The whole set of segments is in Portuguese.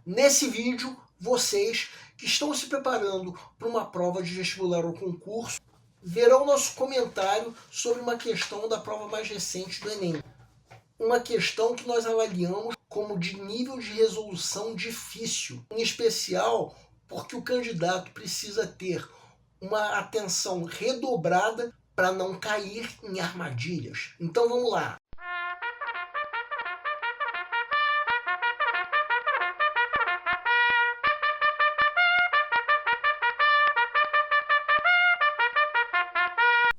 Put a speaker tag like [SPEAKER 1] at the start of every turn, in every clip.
[SPEAKER 1] Nesse vídeo, vocês que estão se preparando para uma prova de vestibular ou concurso verão nosso comentário sobre uma questão da prova mais recente do Enem. Uma questão que nós avaliamos como de nível de resolução difícil, em especial porque o candidato precisa ter uma atenção redobrada para não cair em armadilhas. Então vamos lá.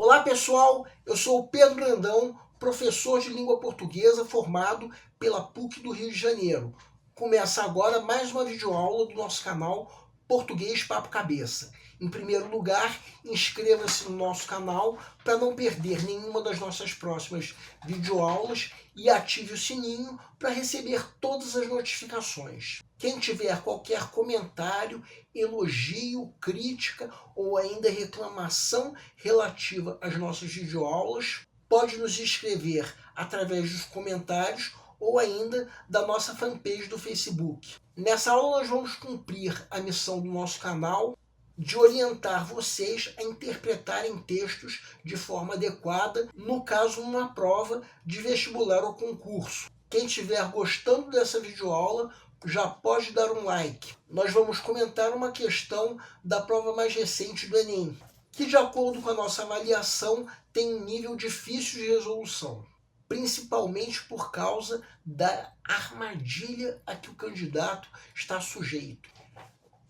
[SPEAKER 1] Olá pessoal, eu sou o Pedro Brandão, professor de língua portuguesa formado pela PUC do Rio de Janeiro. Começa agora mais uma videoaula do nosso canal Português Papo Cabeça. Em primeiro lugar, inscreva-se no nosso canal para não perder nenhuma das nossas próximas videoaulas e ative o sininho para receber todas as notificações. Quem tiver qualquer comentário, elogio, crítica ou ainda reclamação relativa às nossas videoaulas, pode nos escrever através dos comentários ou ainda da nossa fanpage do Facebook. Nessa aula nós vamos cumprir a missão do nosso canal de orientar vocês a interpretarem textos de forma adequada, no caso uma prova de vestibular ou concurso. Quem estiver gostando dessa videoaula já pode dar um like. Nós vamos comentar uma questão da prova mais recente do Enem, que de acordo com a nossa avaliação tem um nível difícil de resolução, principalmente por causa da armadilha a que o candidato está sujeito.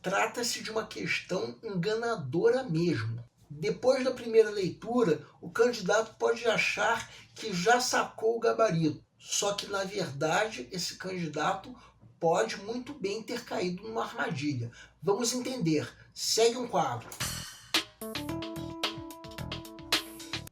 [SPEAKER 1] Trata-se de uma questão enganadora mesmo. Depois da primeira leitura, o candidato pode achar que já sacou o gabarito, só que na verdade esse candidato pode muito bem ter caído numa armadilha. Vamos entender. Segue um quadro.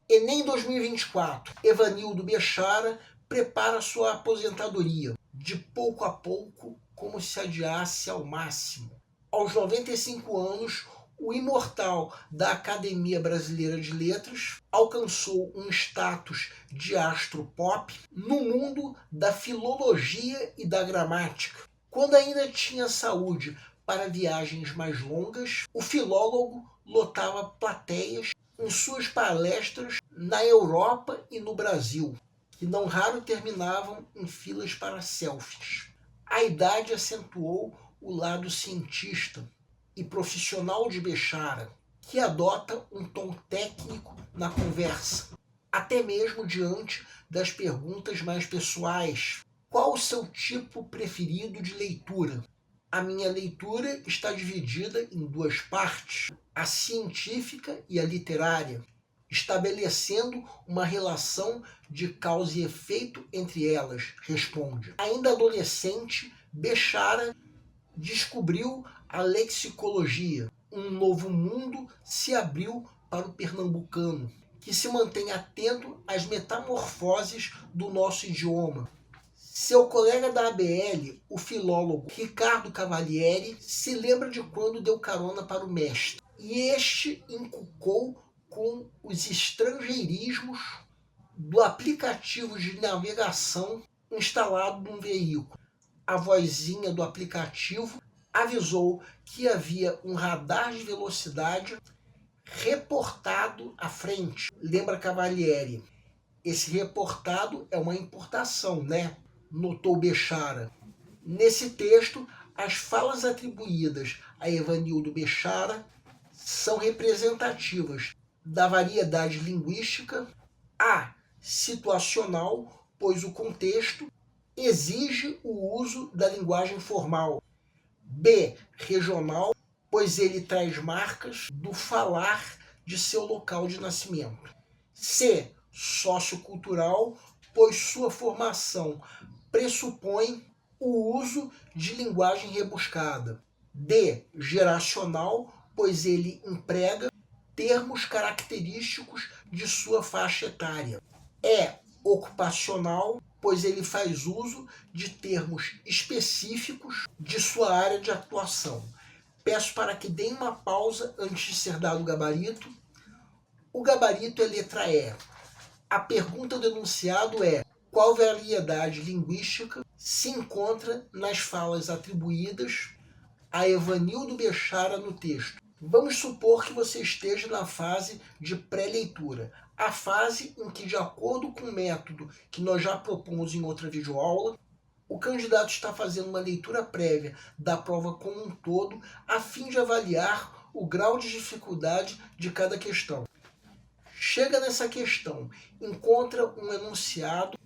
[SPEAKER 1] Enem 2024. Evanildo Bechara prepara sua aposentadoria. De pouco a pouco, como se adiasse ao máximo. Aos 95 anos, o imortal da Academia Brasileira de Letras alcançou um status de astro pop no mundo da filologia e da gramática. Quando ainda tinha saúde para viagens mais longas, o filólogo lotava plateias em suas palestras na Europa e no Brasil, que não raro terminavam em filas para selfies. A idade acentuou o lado cientista e profissional de Bechara, que adota um tom técnico na conversa, até mesmo diante das perguntas mais pessoais. Qual o seu tipo preferido de leitura? A minha leitura está dividida em duas partes, a científica e a literária, estabelecendo uma relação de causa e efeito entre elas, responde. Ainda adolescente, Bechara descobriu a lexicologia. Um novo mundo se abriu para o pernambucano, que se mantém atento às metamorfoses do nosso idioma. Seu colega da ABL, o filólogo Ricardo Cavalieri, se lembra de quando deu carona para o mestre, e este inculcou com os estrangeirismos do aplicativo de navegação instalado num veículo. A vozinha do aplicativo avisou que havia um radar de velocidade reportado à frente. Lembra Cavalieri? Esse reportado é uma importação, né? Notou Bechara. Nesse texto, as falas atribuídas a Evanildo Bechara são representativas da variedade linguística, A, situacional, pois o contexto exige o uso da linguagem formal, B, regional, pois ele traz marcas do falar de seu local de nascimento, C, sociocultural, pois sua formação pressupõe o uso de linguagem rebuscada, D, geracional, pois ele emprega termos característicos de sua faixa etária, E, ocupacional, pois ele faz uso de termos específicos de sua área de atuação. Peço para que deem uma pausa antes de ser dado o gabarito. O gabarito é letra E. A pergunta do enunciado é: qual variedade linguística se encontra nas falas atribuídas a Evanildo Bechara no texto. Vamos supor que você esteja na fase de pré-leitura, a fase em que, de acordo com o método que nós já propomos em outra videoaula, o candidato está fazendo uma leitura prévia da prova como um todo, a fim de avaliar o grau de dificuldade de cada questão. Chega nessa questão, encontra um enunciado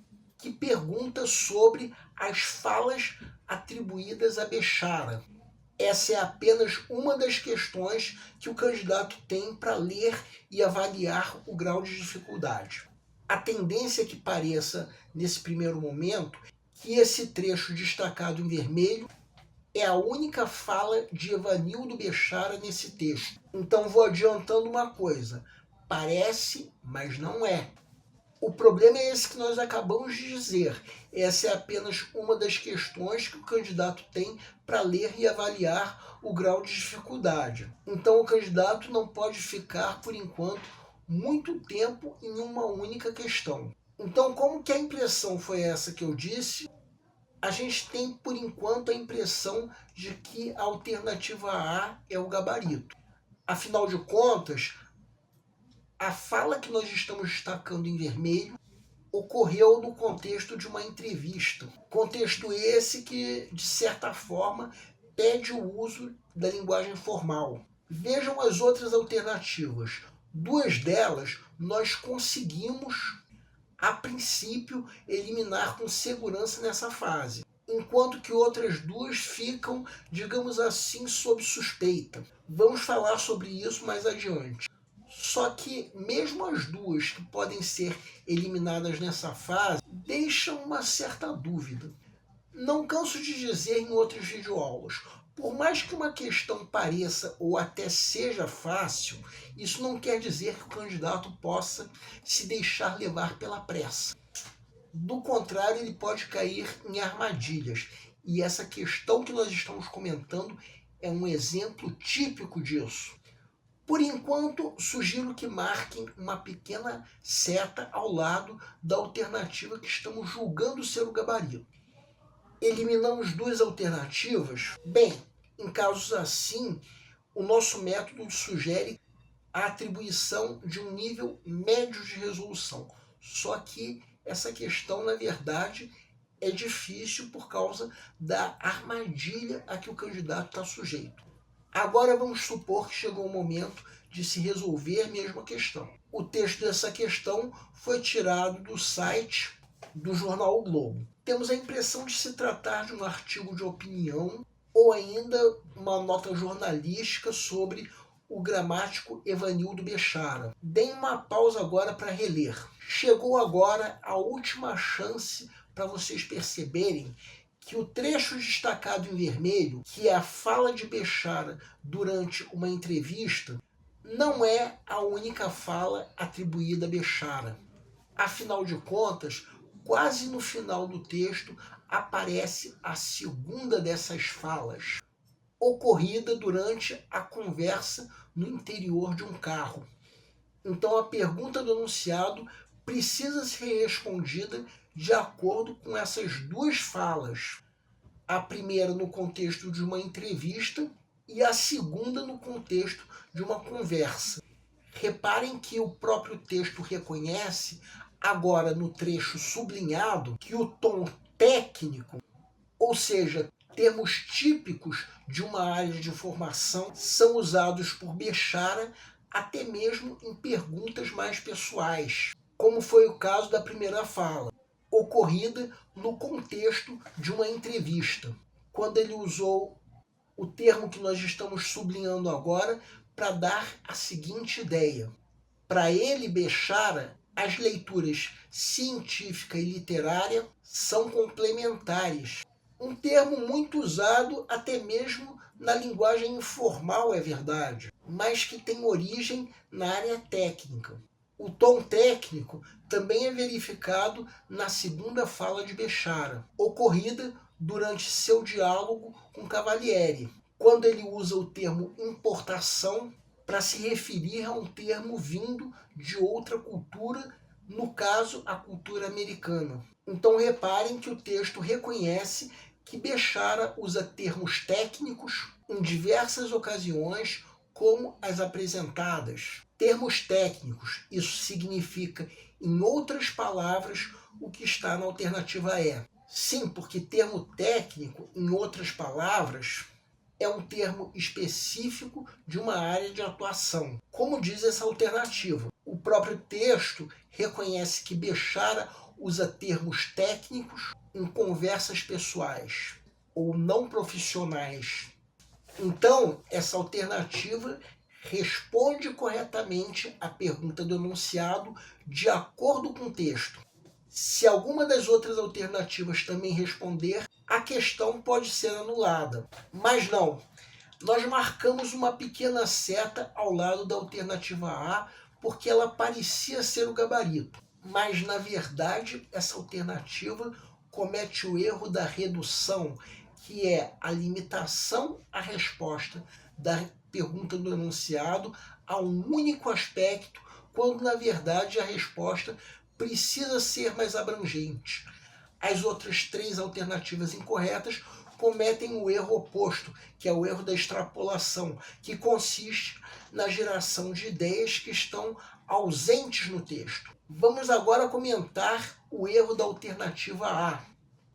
[SPEAKER 1] que pergunta sobre as falas atribuídas a Bechara. Essa é apenas uma das questões que o candidato tem para ler e avaliar o grau de dificuldade. A tendência é que pareça, nesse primeiro momento, que esse trecho destacado em vermelho é a única fala de Evanildo Bechara nesse texto. Então vou adiantando uma coisa, parece, mas não é. O problema é esse que nós acabamos de dizer. Essa é apenas uma das questões que o candidato tem para ler e avaliar o grau de dificuldade. Então o candidato não pode ficar, por enquanto, muito tempo em uma única questão. Então, como que a impressão foi essa que eu disse? A gente tem, por enquanto, a impressão de que a alternativa A é o gabarito. Afinal de contas, a fala que nós estamos destacando em vermelho ocorreu no contexto de uma entrevista. Contexto esse que, de certa forma, pede o uso da linguagem formal. Vejam as outras alternativas. Duas delas nós conseguimos, a princípio, eliminar com segurança nessa fase, enquanto que outras duas ficam, digamos assim, sob suspeita. Vamos falar sobre isso mais adiante. Só que mesmo as duas que podem ser eliminadas nessa fase deixam uma certa dúvida. Não canso de dizer em outras videoaulas, por mais que uma questão pareça ou até seja fácil, isso não quer dizer que o candidato possa se deixar levar pela pressa. Do contrário, ele pode cair em armadilhas. E essa questão que nós estamos comentando é um exemplo típico disso. Por enquanto, sugiro que marquem uma pequena seta ao lado da alternativa que estamos julgando ser o gabarito. Eliminamos duas alternativas? Bem, em casos assim, o nosso método sugere a atribuição de um nível médio de resolução. Só que essa questão, na verdade, é difícil por causa da armadilha a que o candidato está sujeito. Agora vamos supor que chegou o momento de se resolver mesmo a questão. O texto dessa questão foi tirado do site do jornal O Globo. Temos a impressão de se tratar de um artigo de opinião ou ainda uma nota jornalística sobre o gramático Evanildo Bechara. Deem uma pausa agora para reler. Chegou agora a última chance para vocês perceberem que o trecho destacado em vermelho, que é a fala de Bechara durante uma entrevista, não é a única fala atribuída a Bechara. Afinal de contas, quase no final do texto aparece a segunda dessas falas, ocorrida durante a conversa no interior de um carro. Então a pergunta do enunciado precisa ser respondida de acordo com essas duas falas. A primeira no contexto de uma entrevista e a segunda no contexto de uma conversa. Reparem que o próprio texto reconhece, agora no trecho sublinhado, que o tom técnico, ou seja, termos típicos de uma área de formação, são usados por Bechara até mesmo em perguntas mais pessoais, como foi o caso da primeira fala, ocorrida no contexto de uma entrevista, quando ele usou o termo que nós estamos sublinhando agora para dar a seguinte ideia. Para ele, Bechara, as leituras científica e literária são complementares. Um termo muito usado até mesmo na linguagem informal, é verdade, mas que tem origem na área técnica. O tom técnico também é verificado na segunda fala de Bechara, ocorrida durante seu diálogo com Cavalieri, quando ele usa o termo importação para se referir a um termo vindo de outra cultura, no caso, a cultura americana. Então reparem que o texto reconhece que Bechara usa termos técnicos em diversas ocasiões, como as apresentadas. Termos técnicos, isso significa, em outras palavras, o que está na alternativa E. Sim, porque termo técnico, em outras palavras, é um termo específico de uma área de atuação. Como diz essa alternativa? O próprio texto reconhece que Bechara usa termos técnicos em conversas pessoais ou não profissionais. Então, essa alternativa responde corretamente à pergunta do enunciado de acordo com o texto. Se alguma das outras alternativas também responder, a questão pode ser anulada. Mas não, nós marcamos uma pequena seta ao lado da alternativa A porque ela parecia ser o gabarito. Mas, na verdade, essa alternativa comete o erro da redução, que é a limitação à resposta da pergunta do enunciado a um único aspecto, quando, na verdade, a resposta precisa ser mais abrangente. As outras três alternativas incorretas cometem o erro oposto, que é o erro da extrapolação, que consiste na geração de ideias que estão ausentes no texto. Vamos agora comentar o erro da alternativa A,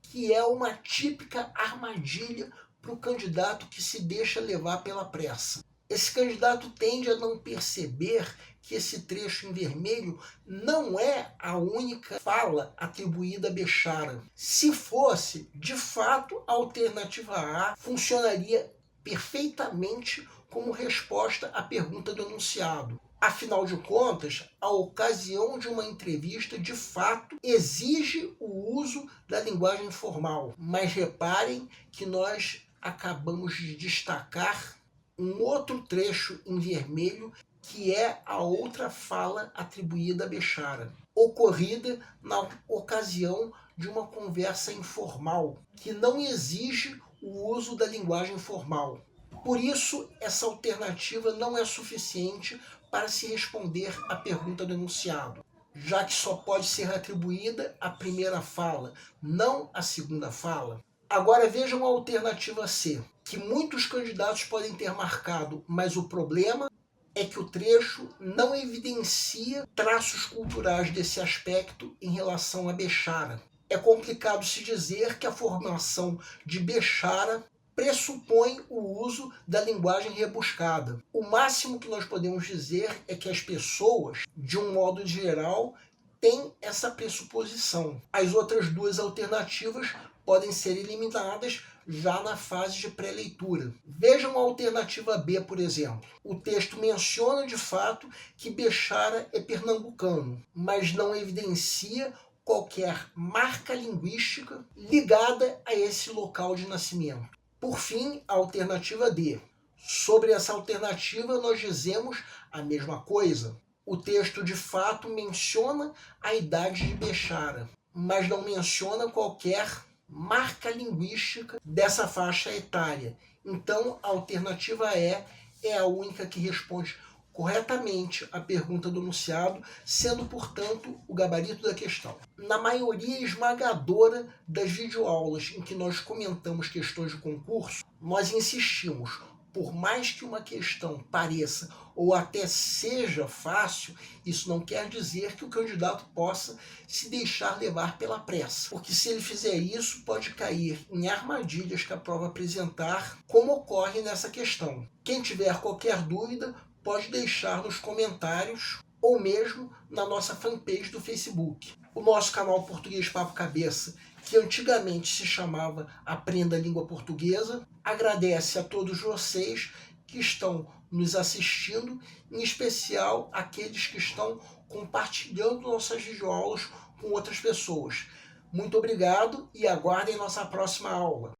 [SPEAKER 1] que é uma típica armadilha para o candidato que se deixa levar pela pressa. Esse candidato tende a não perceber que esse trecho em vermelho não é a única fala atribuída a Bechara. Se fosse, de fato, a alternativa A funcionaria perfeitamente como resposta à pergunta do enunciado. Afinal de contas, a ocasião de uma entrevista, de fato, exige o uso da linguagem formal. Mas reparem que nós acabamos de destacar um outro trecho em vermelho, que é a outra fala atribuída a Bechara, ocorrida na ocasião de uma conversa informal, que não exige o uso da linguagem formal. Por isso, essa alternativa não é suficiente para se responder à pergunta do enunciado, já que só pode ser atribuída à primeira fala, não à segunda fala. Agora vejam a alternativa C, que muitos candidatos podem ter marcado, mas o problema é que o trecho não evidencia traços culturais desse aspecto em relação a Bechara. É complicado se dizer que a formação de Bechara pressupõe o uso da linguagem rebuscada. O máximo que nós podemos dizer é que as pessoas, de um modo geral, têm essa pressuposição. As outras duas alternativas podem ser eliminadas já na fase de pré-leitura. Vejam a alternativa B, por exemplo. O texto menciona de fato que Bechara é pernambucano, mas não evidencia qualquer marca linguística ligada a esse local de nascimento. Por fim, a alternativa D. Sobre essa alternativa, nós dizemos a mesma coisa. O texto de fato menciona a idade de Bechara, mas não menciona qualquer marca linguística dessa faixa etária. Então, a alternativa E é a única que responde corretamente a pergunta do enunciado, sendo, portanto, o gabarito da questão. Na maioria esmagadora das videoaulas em que nós comentamos questões de concurso, nós insistimos, por mais que uma questão pareça ou até seja fácil, isso não quer dizer que o candidato possa se deixar levar pela pressa, porque se ele fizer isso, pode cair em armadilhas que a prova apresentar, como ocorre nessa questão. Quem tiver qualquer dúvida, pode deixar nos comentários ou mesmo na nossa fanpage do Facebook. O nosso canal Português Papo Cabeça, que antigamente se chamava Aprenda a Língua Portuguesa, agradece a todos vocês que estão nos assistindo, em especial aqueles que estão compartilhando nossas videoaulas com outras pessoas. Muito obrigado e aguardem nossa próxima aula.